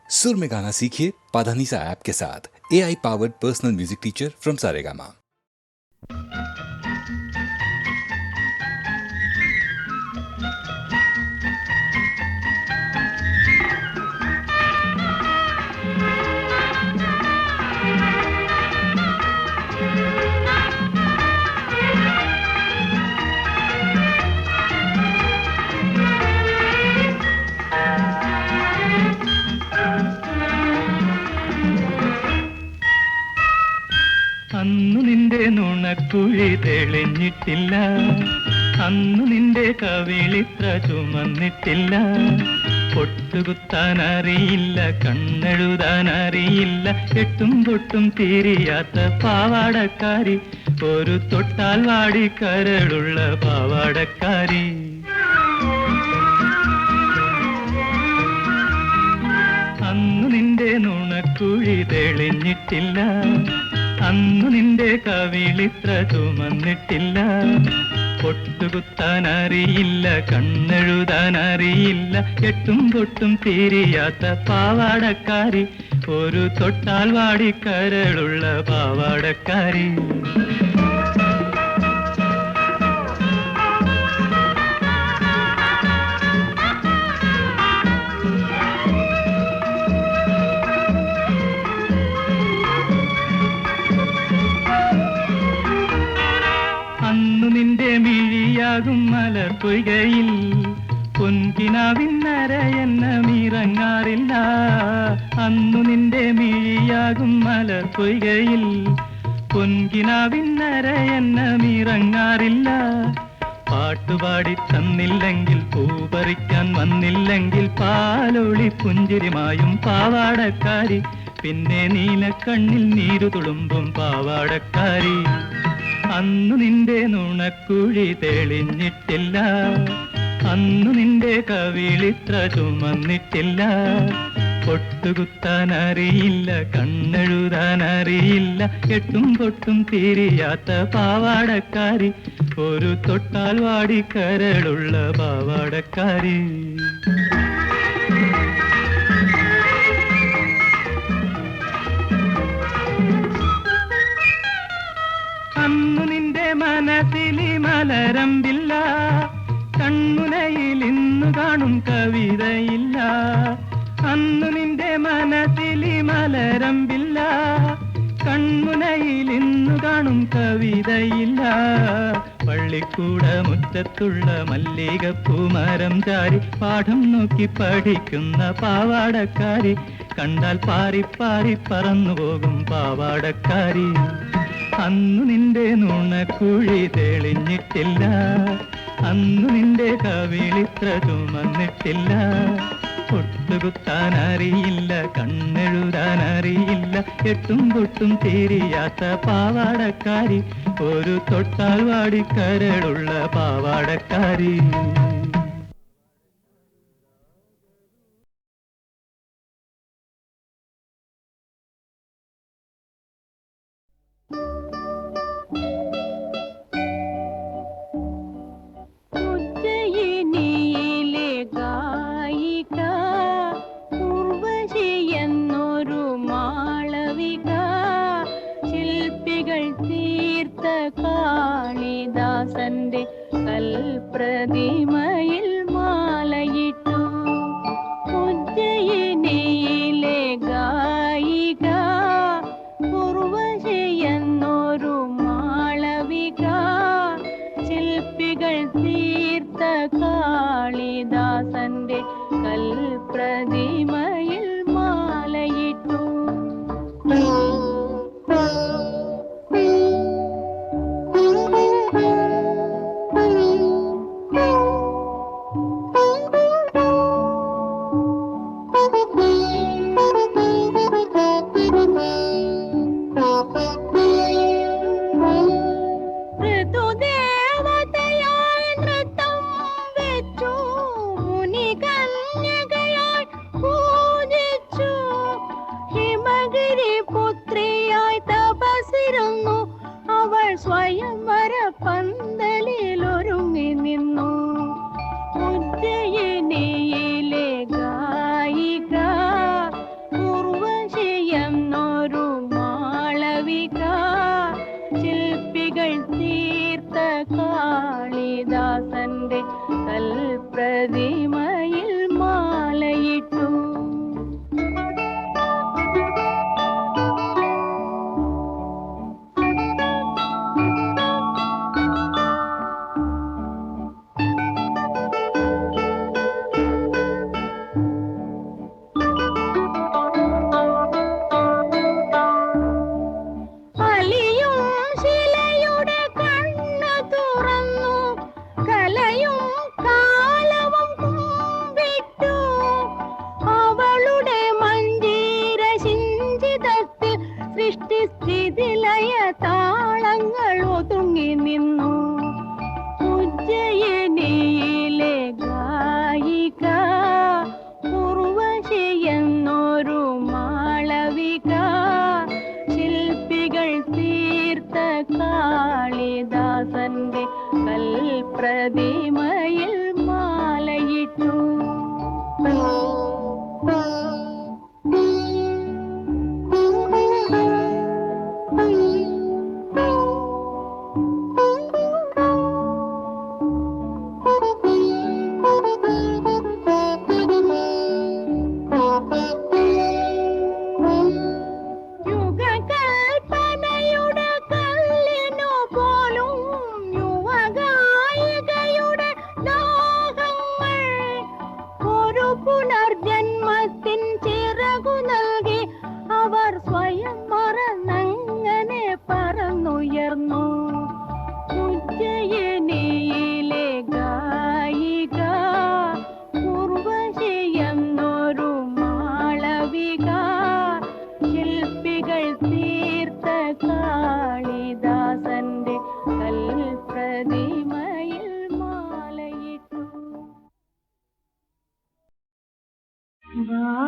सुर में गाना सीखिए पाधानीसा ऐप के साथ। AI powered personal music teacher from Saregama. അന്നു നിന്റെ നുണക്കുഴി തെളിഞ്ഞിട്ടില്ല, അന്നു നിന്റെ കവിളിത്ര ചുമന്നിട്ടില്ല. പൊട്ടുകുത്താൻ അറിയില്ല, കണ്ണെഴുതാൻ അറിയില്ല, എട്ടും പൊട്ടും തിരിയാത്ത പാവാടക്കാരി, ഒരു തൊട്ടാൽ വാടി കരളുള്ള പാവാടക്കാരി. അന്നു നിന്റെ നുണക്കുഴി തെളിഞ്ഞിട്ടില്ല, അന്നു നിന്റെ കവിളിത്ര ചുമന്നിട്ടില്ല. പൊട്ടുകുത്താൻ അറിയില്ല, കണ്ണെഴുതാൻ അറിയില്ല, എട്ടും പൊട്ടും തിരിയാത്ത പാവാടക്കാരി, ഒരു തൊട്ടാൽ വാടി കരളുള്ള പാവാടക്കാരി. നിന്റെ മിഴിയാകും മലർപ്പൊയ്കയിൽ പൊൻകിനാവിന്നരയെന്നമിറങ്ങാറില്ല. അന്നു നിന്റെ മിഴിയാകും മലർപ്പൊയ്കയിൽ പൊൻകിനാവിന്നരയെന്നമിറങ്ങാറില്ല. പാട്ടുപാടി തന്നില്ലെങ്കിൽ, പൂപറിക്കാൻ വന്നില്ലെങ്കിൽ, പാലൊളി പുഞ്ചിരിമായും പാവാടക്കാരി, പിന്നെ നീലക്കണ്ണിൽ നീരു തുളുമ്പും പാവാടക്കാരി. അന്നു നിന്റെ നുണക്കുഴി തെളിഞ്ഞിട്ടില്ല, അന്നു നിന്റെ കവിളിത്ര ചുമന്നിട്ടില്ല. പൊട്ടുകുത്താൻ അറിയില്ല, കണ്ണെഴുതാൻ അറിയില്ല, എട്ടും പൊട്ടും തിരിയാത്ത പാവാടക്കാരി, ഒരു തൊട്ടാൽ വാടി കരളുള്ള പാവാടക്കാരി. അന്നു നിന്റെ മനസ്സിലി മലരമ്പില്ല, കൺമുനയിൽ ഇന്നു കാണും കവിതയില്ല. അന്നു നിന്റെ മനസ്സിലി മലരമ്പില്ല, കൺമുനയിൽ ഇന്നു കാണും കവിതയില്ല. പള്ളിക്കൂട മുറ്റത്തുള്ള മല്ലികപ്പൂമരം ചാരി പാഠം നോക്കി പഠിക്കുന്ന പാവാടക്കാരി, കണ്ടാൽ പാറി പാറി പറന്നു പോകും പാവാടക്കാരി. അന്നു നിന്റെ നുണക്കുഴി തെളിഞ്ഞിട്ടില്ല, അന്നു നിന്റെ കവിളിത്ര ചുമന്നിട്ടില്ല. പൊട്ടുകുത്താൻ അറിയില്ല, കണ്ണെഴുതാൻ അറിയില്ല, എട്ടും പൊട്ടും തിരിയാത്ത പാവാടക്കാരി, ഒരു തൊട്ടാൽ വാടി കരളുള്ള പാവാടക്കാരി. കാളിദാസന്റെ കൽപ്രതിമയിൽ മാലയിട്ടു. ഉജ്ജയിനിയിലെ ഗായിക ഉർവശിയെന്നൊരു മാളവിക, ശില്പികൾ തീർത്ത കാളിദാസന്റെ കൽപ്രതിമയിൽ മാലയിട്ടു. പൂജ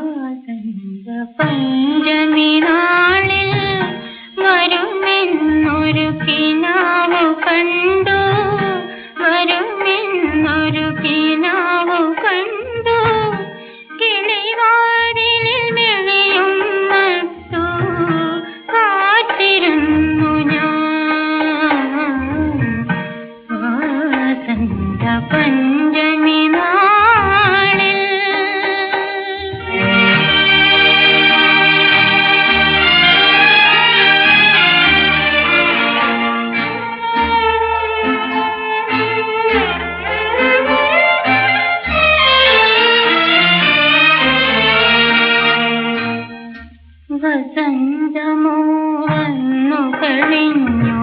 വാസന്ത പഞ്ചമി നാളിൽ വരുമെന്നൊരു കിനാവു കണ്ടു, വരുമെന്നൊരു കിനാവു കണ്ടു. കിളിവാതിലിൽ മെളിയും നട്ടു കാത്തിരുന്നു ഞാൻ. വാസന്ത പഞ്ചമി നാളിൽ വസന്തമോ വന്നു കഴിഞ്ഞു,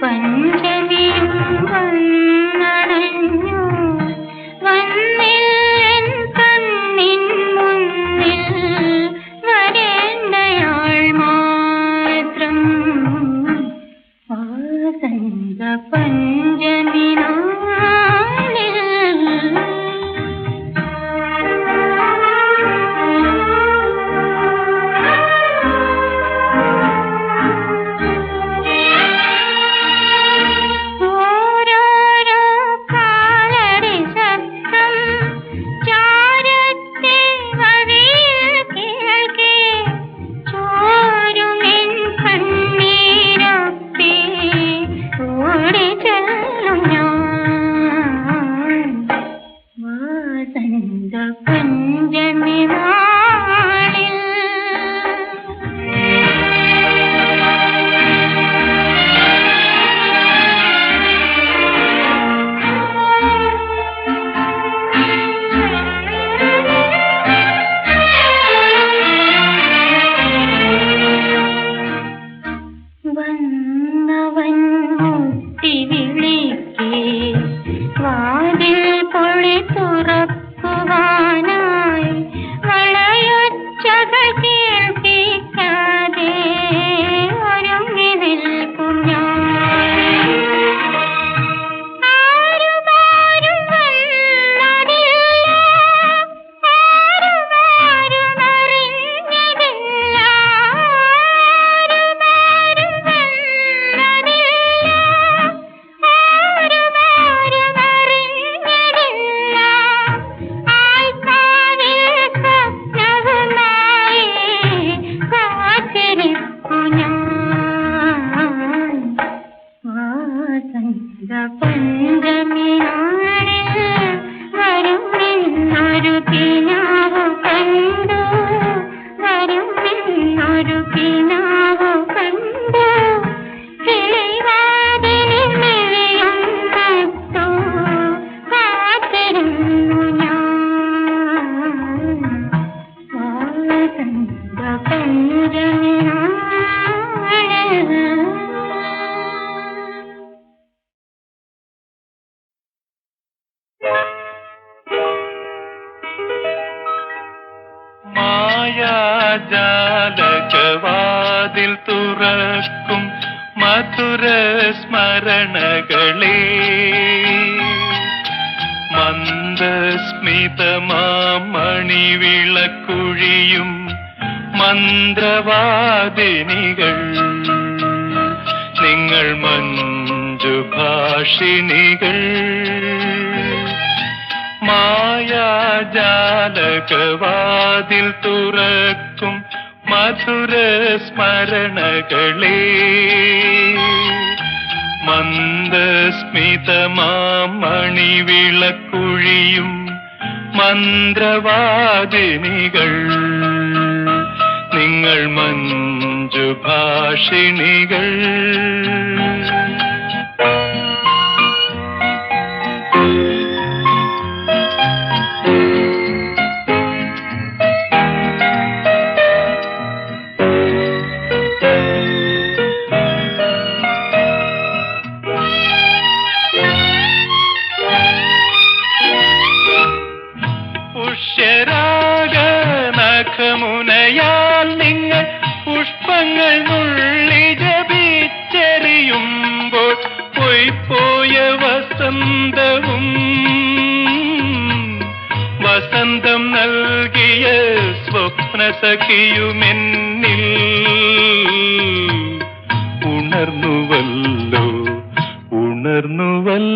പഞ്ചമിയും വന്നണഞ്ഞു. വന്നില്ലൻ കണ്ണിൻ മുന്നിൽ വരേണ്ടയാൾ മാത്രം. വസന്ത പഞ്ചമി നാളിൽ ഓരോരോ കാലടി ശബ്ദം ചാരത്തെ വഴിയിൽ കേൾക്കെ, ചോരുമെൻ കണ്ണീരൊപ്പി ഓടിച്ചെല്ലും ഞാൻ. വസന്ത പഞ്ചമി നാളിൽ വന്നവൻ മുട്ടി വിളിക്കേ, വാതിൽ പൊളി തുറക്കുവാനായി. വളയൊച്ചകൾ കേൾപ്പിക്കാതെ ഒരുങ്ങി നിൽക്കും ഞാൻ. ആരുമാരും വന്നതില്ല, ആരുമാരും അറിഞ്ഞതില്ല. ആരുമാരും വന്നതില്ല, ആരുമാരും അറിഞ്ഞതില്ല. ആൾക്കാരിൽ സ്വപ്നവുമായി കാത്തിരിപ്പു ഞാൻ. വാസന്ത പഞ്ചമി നാളിൽ വരുമെന്നൊരു കിനാവു കണ്ടു, വരുമെന്നൊരു കിനാവു കണ്ടു. കിളിവാതിലിൽ മെളിയും നട്ടു കാത്തിരുന്നു ഞാൻ. വാസന്ത പഞ്ചമി നാളിൽ മായാജാലകവാതിൽ തുറക്കും മധുര സ്മരണകളെ, മന്ദസ്മിതമാമണിവിളക്കുഴിയും മന്ത്രവാദിനികൾ. നിങ്ങൾ മഞ്ജുഭാഷിണികൾ. മായാജാലകവാതിൽ തുറക്കും മധുര സ്മരണകളെ, മന്ദസ്മിതമാമണിവിളക്കുഴിയും മന്ത്രവാദിനികൾ. നിങ്ങൾ മഞ്ജുഭാഷിണികൾ. പുഷ്യരാഗനഖമുനയാൽ നിങ്ങൾ പുഷ്പങ്ങൾ നുള്ളി ജപിച്ചെറിയുമ്പോൾ പൊയ്പോയ വസന്തവും വസന്തം നൽകിയ സ്വപ്നസഖിയുമെന്നിൽ ഉണർന്നുവല്ലോ ഉണർന്നുവല്ലോ.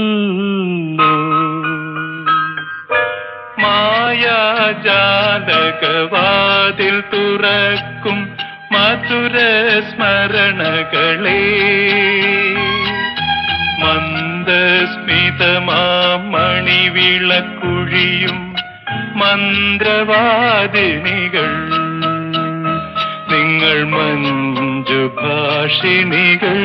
മായാജാലകവാതിൽ തുറക്കും മധുര സ്മരണകളെ മന്ദസ്മിതമാമണിവിളക്കുഴിയും മന്ത്രവാദിനികൾ നിങ്ങൾ മഞ്ജുഭാഷിണികൾ.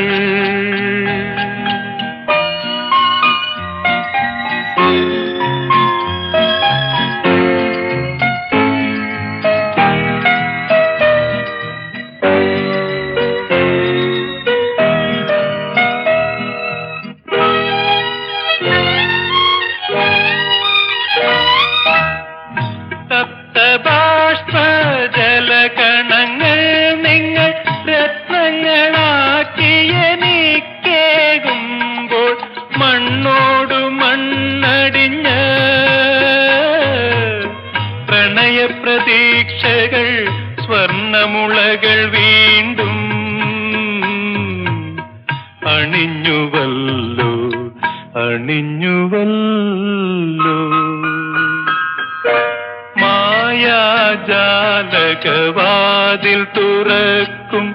ജലകണങ്ങൾ നിങ്ങൾ രത്നങ്ങളാക്കിയെനിക്കേകുമ്പോൾ മണ്ണോടു മണ്ണടിഞ്ഞ പ്രണയപ്രതീക്ഷകൾ സ്വർണമുളകൾ വീണ്ടും അണിഞ്ഞുവല്ലോ അണിഞ്ഞുവല്ലോ. മായാജാലകവാതിൽ തുറക്കും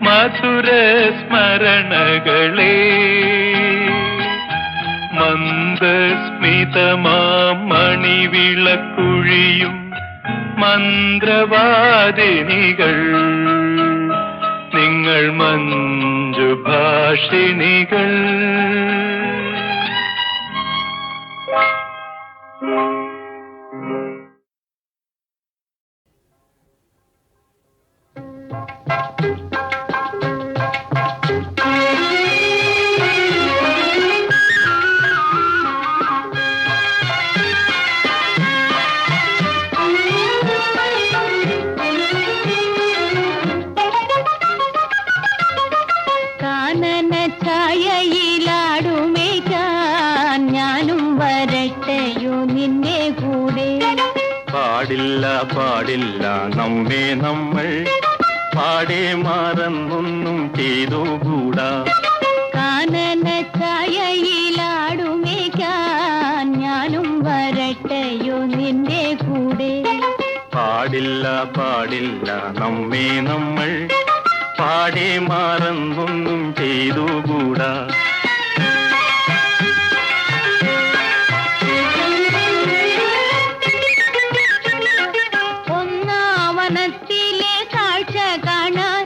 മധുര സ്മരണകളെ മന്ദസ്മിതമാമണിവിളക്കുഴിയും മന്ത്രവാദിനികൾ നിങ്ങൾ മഞ്ജുഭാഷിണികൾ. കാനന ഛായയിലാടുമേക്കാൻ ഞാനും വരട്ടെയോ നിന്നെ കൂടെ. പാടില്ല പാടില്ല നമ്മെ നമ്മൾ പാടെ മറന്നൊന്നും ചെയ്തുകൂടാ. കാനന ഛായയിലാടുമേക്കാൻ ഞാനും വരട്ടെയോ നിന്റെ കൂടെ. പാടില്ല പാടില്ല നമ്മെ നമ്മൾ പാടെ മറന്നൊന്നും ചെയ്തുകൂടാ. ഒന്നാവനത്തിലെ കാഴ്ച കാണാൻ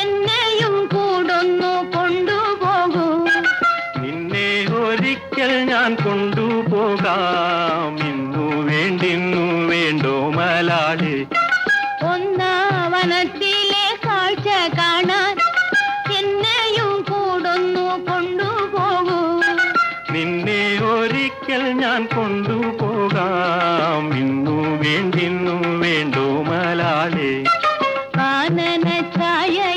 എന്നെയും കൂടൊന്നു കൊണ്ടുപോകൂ. നിന്നെ ഒരിക്കൽ ഞാൻ കൊണ്ടുപോകാം. ഇന്നു വേണ്ടിന്നു വേണ്ടോ മലാളെ. ഒന്നാവനത്തിലെ കാഴ്ച കാണാൻ എന്നെയും കൂടൊന്നു കൊണ്ടുപോകൂ. നിന്നെ ഒരിക്കൽ ഞാൻ കൊണ്ടുപോകാം. ഇന്നു വേണ്ടിന്നു വേണ്ടോ മലാളെ. കാനന ഛായയിലാടുമേക്കാൻ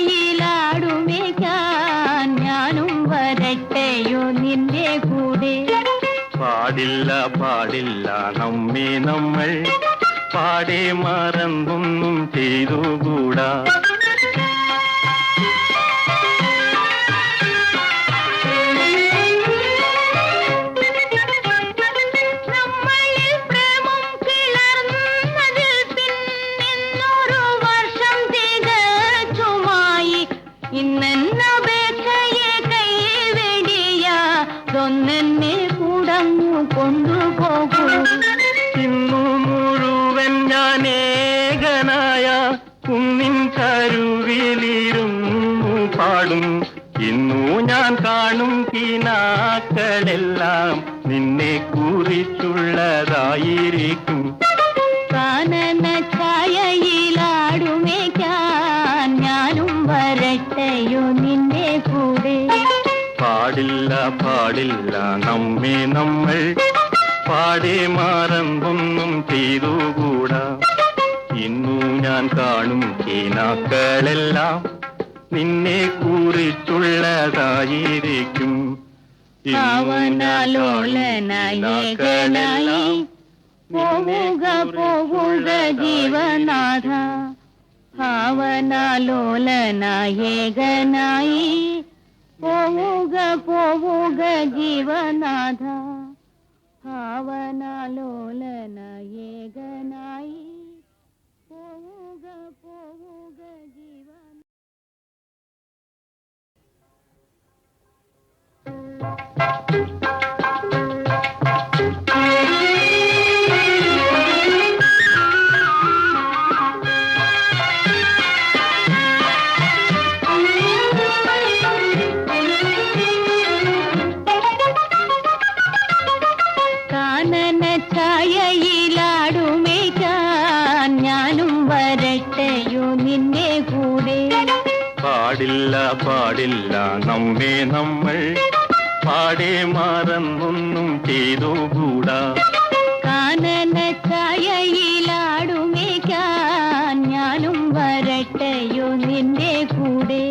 ഞാനും വരട്ടെയോ നിന്റെ കൂടെ. പാടില്ല പാടില്ല നമ്മെ നമ്മൾ പാടെ മറന്നൊന്നും ചെയ്തുകൂടാ. നമ്മളിൽ പ്രേമം കിളർന്നതിൽ പിന്നിന്നൊരു വർഷം തികച്ചുമായി. ഇന്നെന്നപേക്ഷയെ കൈവെടിയാതൊന്നെന്നെ കൂടങ്ങു കൊണ്ടുപോകൂ. ഇന്നു മുഴുവൻ ഞാൻ ഏകനായ കുന്നിൻ കരുവിലിരുന്നു പാടും. ഇന്നു ഞാൻ കാണും കിനാക്കളെല്ലാം നിന്നെ കുറിച്ചുള്ളതായിരിക്കും. കാനന ഛായയിലാടുമേക്കാൻ ഞാനും വരട്ടെയോ നിന്റെ കൂടെ. പാടില്ല പാടില്ല നമ്മെ നമ്മൾ പാടെ മറന്നൊന്നും ചെയ്തുകൂടാ. ഇന്നു ഞാൻ കാണും കിനാക്കളെല്ലാം നിന്നെ കുറിച്ചുള്ളതായിരിക്കും. ഭാവനാലോലനായി പോവുക പോവുക ജീവനാഥ ഭാവനാലോലനായേകനായി പോവുക പോവുക ജീവനാഥ ഭാവനാലോലനായേകനായി പോവുക പോവുക ജീവനാഥ. കാനന ഛായയിലാടുമേക്കാൻ ഞാനും വരട്ടെയോ നിന്റെ കൂടെ. പാടില്ല പാടില്ല നമ്മെ നമ്മൾ പാടെ മറന്നൊന്നും ചെയ്തുകൂടാ. കാനന ഛായയിലാടുമേക്കാൻ ഞാനും വരട്ടെയോ നിന്റെ കൂടെ.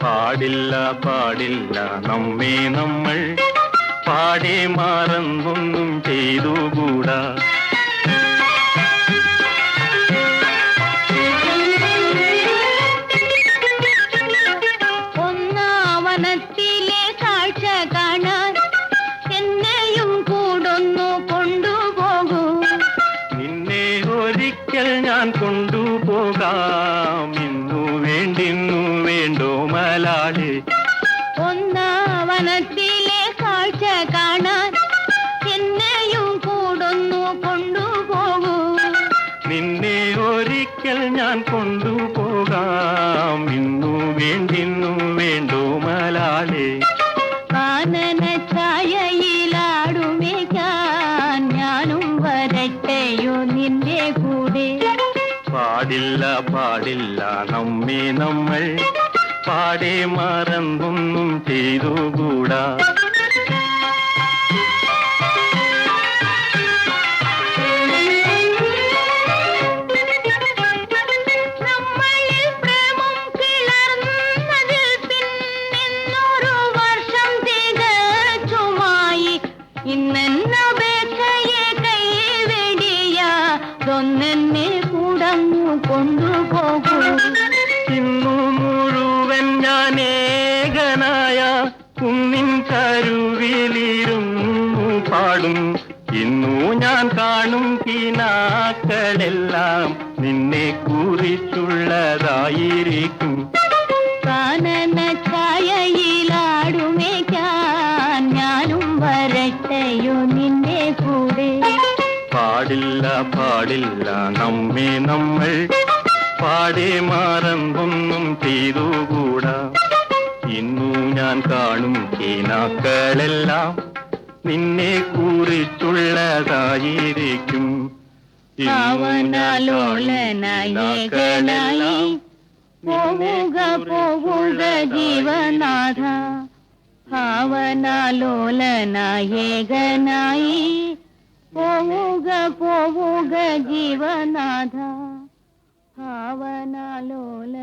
പാടില്ല പാടില്ല നമ്മെ നമ്മൾ പാടെ മറന്നൊന്നും ചെയ്തുകൂടാ. ഒന്നാവനത്തിലെ കാഴ്ച കാണാൻ എന്നെയും കൂടൊന്നു കൊണ്ടുപോകൂ. നിന്നെ ഒരിക്കൽ ഞാൻ കൊണ്ടുപോകാം. ഇന്നു വേണ്ടിന്നു വേണ്ടോ മലാളെ. ഒന്നാവനത്തിലെ കാഴ്ച കാണാൻ എന്നെയും കൂടൊന്നു കൊണ്ടുപോകൂ. നിന്നെ ഒരിക്കൽ ഞാൻ കൊണ്ടുപോകാം. ഇന്നു വേണ്ടിന്നു വേണ്ടോ മലാളെ. കാനന ഛായയിലാടുമേക്കാൻ ഞാനും വരട്ടെയോ നിന്റെ കൂടെ. പാടില്ല പാടില്ല നമ്മെ നമ്മൾ പാടെ മറന്നൊന്നും ചെയ്തുകൂടാ. നമ്മളിൽ പ്രേമം കിളർന്നതിൽ പിന്നിന്നൊരു വർഷം തികച്ചുമായി. ഇന്നപേക്ഷയെ കൈവെടിയാതൊന്നെന്നെ കൂടങ്ങു കൊണ്ടുപോകൂ. ഇന്നു മുഴുവൻ ഞാൻ ഏകനായ കുന്നിൻ കരുവിലിരുന്നു പാടും. ഇന്നു ഞാൻ കാണും കിനാക്കളെല്ലാം നിന്നെ കുറിച്ചുള്ളതായിരിക്കും. കാനന ഛായയിലാടുമേക്കാൻ ഞാനും വരട്ടെയോ നിന്റെ കൂടെ. പാടില്ല പാടില്ല നമ്മെ നമ്മൾ പാടെ മറന്നൊന്നും ചെയ്തുകൂടാ. ഇന്നു ഞാൻ കാണും കിനാക്കളെല്ലാം നിന്നെ കുറിച്ചുള്ളതായിരിക്കും. ഭാവനാലോലനായേകനായി പോവുക പോവുക ജീവനാഥ ഭാവനാലോലനായേകനായി പോവുക പോവുക ജീവനാഥ ഭാവനാലോല